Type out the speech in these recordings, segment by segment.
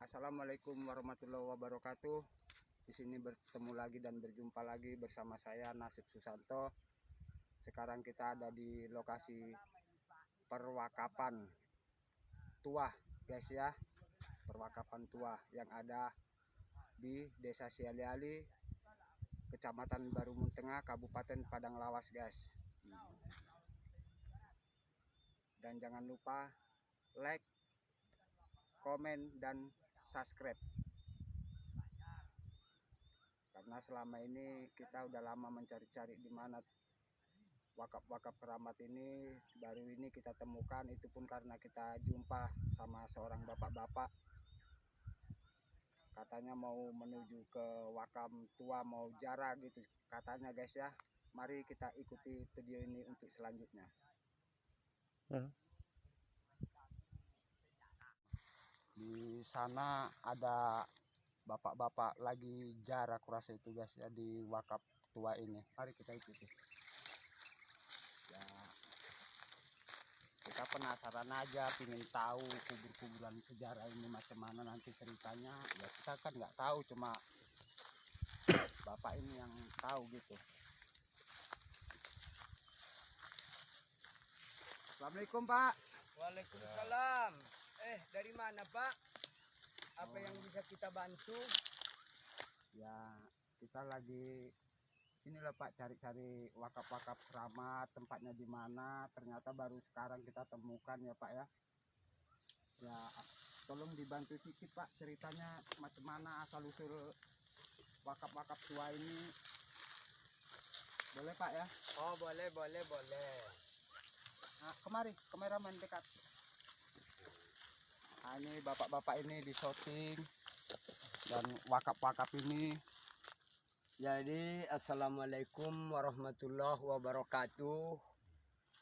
Assalamualaikum warahmatullahi wabarakatuh. Di sini bertemu lagi dan berjumpa lagi bersama saya Nasib Susanto. Sekarang kita ada di lokasi perwakapan tua, guys ya. Perwakapan tua yang ada di Desa Siali-Ali, Kecamatan Barumun Tengah, Kabupaten Padang Lawas, guys. Dan jangan lupa like, komen, dan subscribe, karena selama ini kita udah lama mencari-cari di mana wakaf-wakaf keramat ini. Baru ini kita temukan, itu pun karena kita jumpa sama seorang bapak-bapak, katanya mau menuju ke wakam tua, mau ziarah gitu katanya, guys ya. Mari kita ikuti video ini untuk selanjutnya. Di sana ada bapak-bapak lagi jarak kurasa itu, guys ya, di wakaf tua ini. Mari kita ikuti ya. Kita penasaran aja, ingin tahu kubur-kuburan sejarah ini macam mana nanti ceritanya ya. Kita kan nggak tahu, cuma bapak ini yang tahu gitu. Assalamualaikum, Pak. Waalaikumsalam. Dari mana, Pak? Apa yang bisa kita bantu? Ya, kita lagi inilah, Pak, cari-cari wakaf-wakaf keramat, tempatnya di mana. Ternyata baru sekarang kita temukan ya, Pak ya. Ya, tolong dibantu sedikit, Pak, ceritanya macam mana asal usul wakaf-wakaf tua ini. Boleh, Pak ya? Oh, boleh. Nah, kemari, kameramen dekat. Nah, ini bapak-bapak ini di syuting dan wakaf-wakaf ini. Jadi, assalamualaikum warahmatullahi wabarakatuh.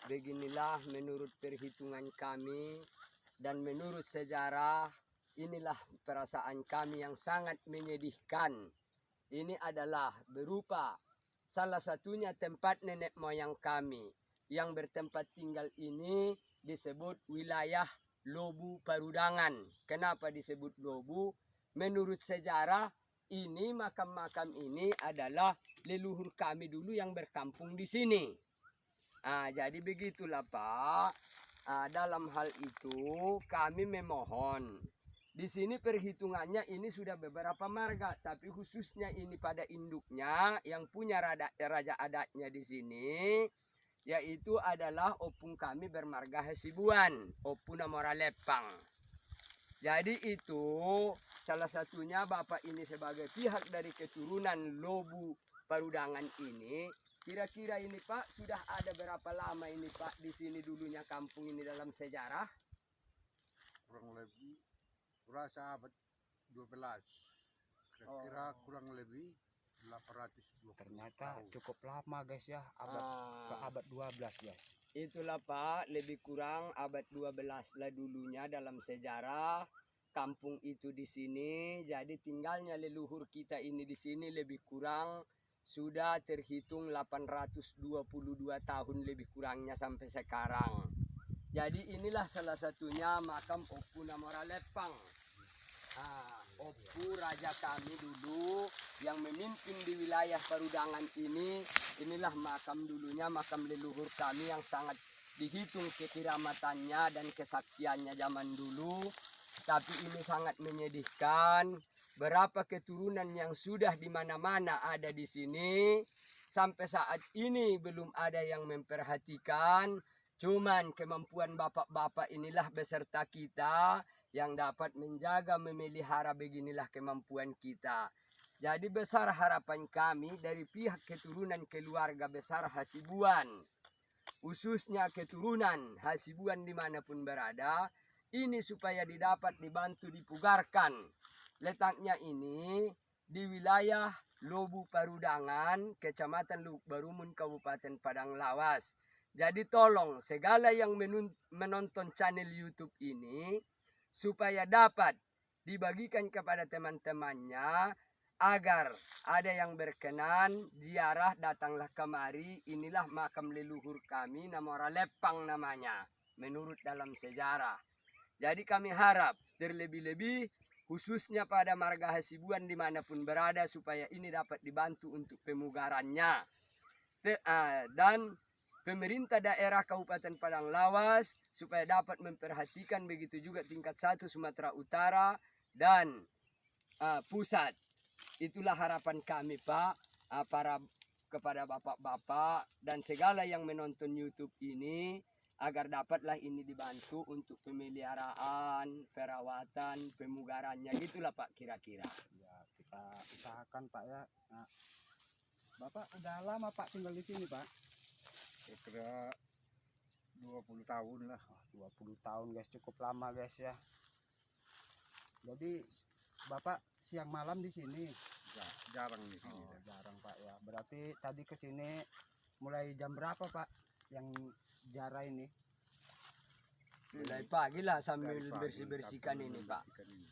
Beginilah menurut perhitungan kami dan menurut sejarah, inilah perasaan kami yang sangat menyedihkan. Ini adalah berupa salah satunya tempat nenek moyang kami yang bertempat tinggal ini disebut wilayah Lobu Parudangan. Kenapa disebut Lobu? Menurut sejarah, ini makam-makam ini adalah leluhur kami dulu yang berkampung di sini. Jadi begitulah, Pak. Dalam hal itu kami memohon. Di sini perhitungannya ini sudah beberapa marga, tapi khususnya ini pada induknya yang punya raja adatnya di sini, yaitu adalah opung kami bermarga Hasibuan, Opung Namora Lepang. Jadi itu salah satunya bapak ini sebagai pihak dari keturunan Lobu Parudangan ini. Kira-kira ini, Pak, sudah ada berapa lama ini, Pak, di sini dulunya kampung ini dalam sejarah? Kurang lebih kurasa abad 12. Kira-kira kurang lebih 820 Ternyata tahun. cukup lama, guys ya, ke abad 12, guys. Itulah, Pak, lebih kurang abad 12 lah dulunya dalam sejarah kampung itu di sini. Jadi tinggalnya leluhur kita ini di sini lebih kurang sudah terhitung 822 tahun lebih kurangnya sampai sekarang. Jadi inilah salah satunya makam Opung Namora Lepang. Opung raja kami dulu yang memimpin di wilayah Parudangan ini. Inilah makam dulunya, makam leluhur kami yang sangat dihitung kekiramatannya dan kesaktiannya zaman dulu. Tapi ini sangat menyedihkan. Berapa keturunan yang sudah di mana-mana ada di sini, sampai saat ini belum ada yang memperhatikan. Cuman kemampuan bapak-bapak inilah beserta kita yang dapat menjaga, memelihara. Beginilah kemampuan kita. Jadi besar harapan kami dari pihak keturunan keluarga besar Hasibuan, khususnya keturunan Hasibuan dimanapun berada, ini supaya didapat dibantu dipugarkan. Letaknya ini di wilayah Lobu Parudangan, Kecamatan Lubuk Barumun, Kabupaten Padang Lawas. Jadi tolong segala yang menonton channel YouTube ini supaya dapat dibagikan kepada teman-temannya, agar ada yang berkenan ziarah, datanglah kemari. Inilah makam leluhur kami, Namora Lepang namanya menurut dalam sejarah. Jadi kami harap terlebih-lebih khususnya pada Marga Hasibuan dimanapun berada, supaya ini dapat dibantu untuk pemugarannya. Dan pemerintah daerah Kabupaten Padang Lawas supaya dapat memperhatikan, begitu juga tingkat 1 Sumatera Utara dan pusat. Itulah harapan kami, Pak, kepada bapak-bapak dan segala yang menonton YouTube ini, agar dapatlah ini dibantu untuk pemeliharaan, perawatan, pemugarannya, gitulah Pak kira-kira. Ya, kita usahakan Pak ya. Nah, Bapak udah lama Pak tinggal di sini Pak? Kira 20 tahun lah. 20 tahun guys, cukup lama guys ya. Jadi Bapak siang malam di sini? Jarang di sini. Oh, jarang Pak ya. Berarti tadi ke sini mulai jam berapa Pak yang jarah ini? Mulai pagi lah sambil Dari pagi bersih-bersihkan sampai ini Pak. membersihkan ini.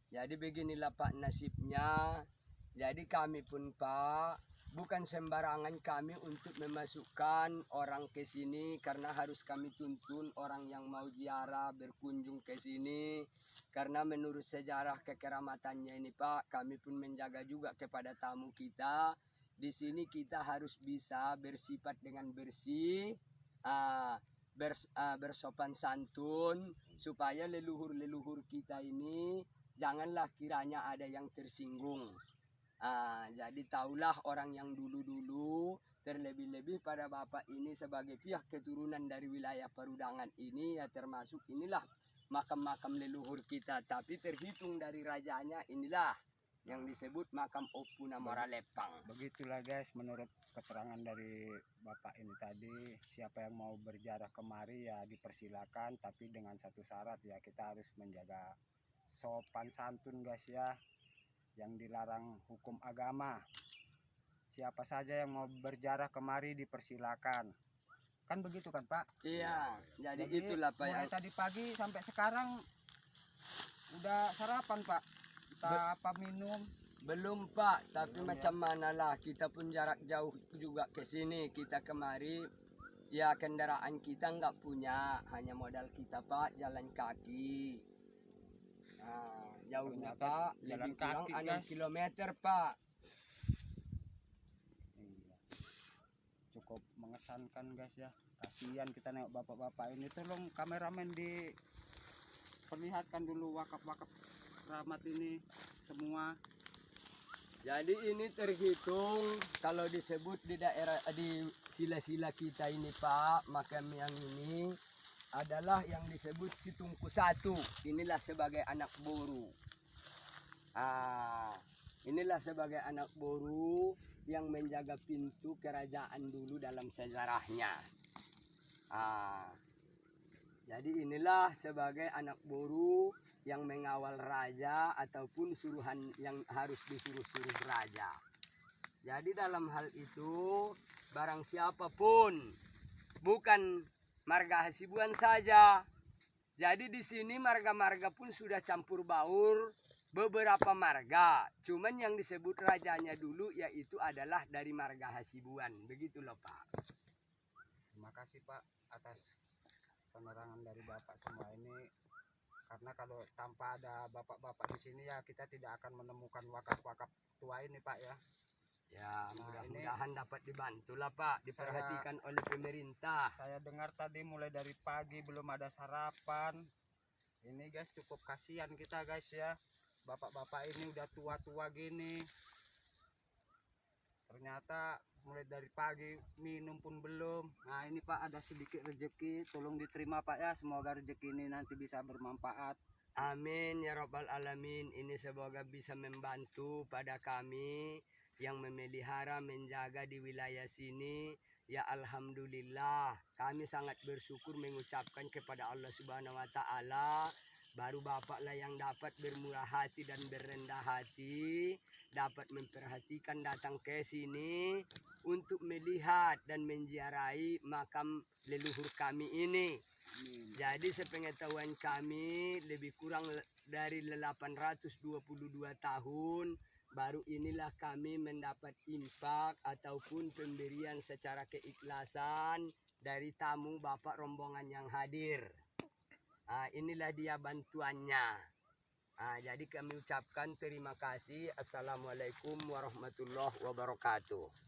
Jadi beginilah Pak nasibnya. Jadi kami pun Pak, bukan sembarangan kami untuk memasukkan orang ke sini, karena harus kami tuntun orang yang mau ziarah berkunjung ke sini. Karena menurut sejarah kekeramatannya ini Pak, kami pun menjaga juga kepada tamu kita. Di sini kita harus bisa bersifat dengan bersih, bersopan santun, supaya leluhur-leluhur kita ini janganlah kiranya ada yang tersinggung. Jadi taulah orang yang dulu-dulu, terlebih-lebih pada Bapak ini sebagai pihak keturunan dari wilayah Parudangan ini, ya termasuk inilah makam-makam leluhur kita, tapi terhitung dari rajanya inilah yang disebut makam Opuna Moralepang. Begitulah guys, menurut keterangan dari Bapak ini tadi, siapa yang mau berziarah kemari ya dipersilakan, tapi dengan satu syarat ya, kita harus menjaga sopan santun guys ya, yang dilarang hukum agama. Siapa saja yang mau berziarah kemari dipersilakan. Kan begitu kan Pak? Iya, jadi itulah Pak mulai yang tadi pagi sampai sekarang udah sarapan Pak? Apa minum? belum Pak, tapi Belum, macam mana lah, kita pun jarak jauh juga ke sini, kita kemari, ya kendaraan kita nggak punya, hanya modal kita Pak jalan kaki. Jauhnya Ternyata Pak, jalan lebih kurang kaki, 6 guys. kilometer Pak. Iya. Cukup mengesankan guys ya. Kasihan kita nengok bapak-bapak ini. Tolong kameramen diperlihatkan dulu wakaf-wakaf keramat ini semua. Jadi ini terhitung kalau disebut di daerah di sila-sila kita ini Pak, makam yang ini adalah yang disebut Situngku 1. Inilah sebagai anak boru. Inilah sebagai anak boru yang menjaga pintu kerajaan dulu dalam sejarahnya. Jadi inilah sebagai anak boru yang mengawal raja ataupun suruhan yang harus disuruh-suruh raja. Jadi dalam hal itu barang siapapun, bukan Marga Hasibuan saja. Jadi di sini marga-marga pun sudah campur baur, beberapa marga. Cuman yang disebut rajanya dulu yaitu adalah dari Marga Hasibuan. Begitu loh Pak. Terima kasih Pak atas penerangan dari Bapak semua ini, karena kalau tanpa ada bapak-bapak di sini ya kita tidak akan menemukan wakaf-wakaf tua ini Pak ya. Ya mudah-mudahan dapat dibantu lah Pak, diperhatikan oleh pemerintah. Saya dengar tadi mulai dari pagi belum ada sarapan. Ini guys cukup kasihan kita guys ya, bapak-bapak ini udah tua-tua gini, ternyata mulai dari pagi minum pun belum. Nah ini Pak ada sedikit rezeki, tolong diterima Pak ya, semoga rezeki ini nanti bisa bermanfaat. Amin ya Rabbal Alamin. Ini semoga bisa membantu pada kami yang memelihara, menjaga di wilayah sini. Ya Alhamdulillah, kami sangat bersyukur mengucapkan kepada Allah Subhanahu wa Ta'ala. Baru Bapak lah yang dapat bermurah hati dan berendah hati, dapat memperhatikan datang ke sini untuk melihat dan menziarahi makam leluhur kami ini. Jadi sepengetahuan kami lebih kurang dari 822 tahun baru inilah kami mendapat infak ataupun pemberian secara keikhlasan dari tamu Bapak rombongan yang hadir. Inilah dia bantuannya. Jadi kami ucapkan terima kasih. Assalamualaikum warahmatullahi wabarakatuh.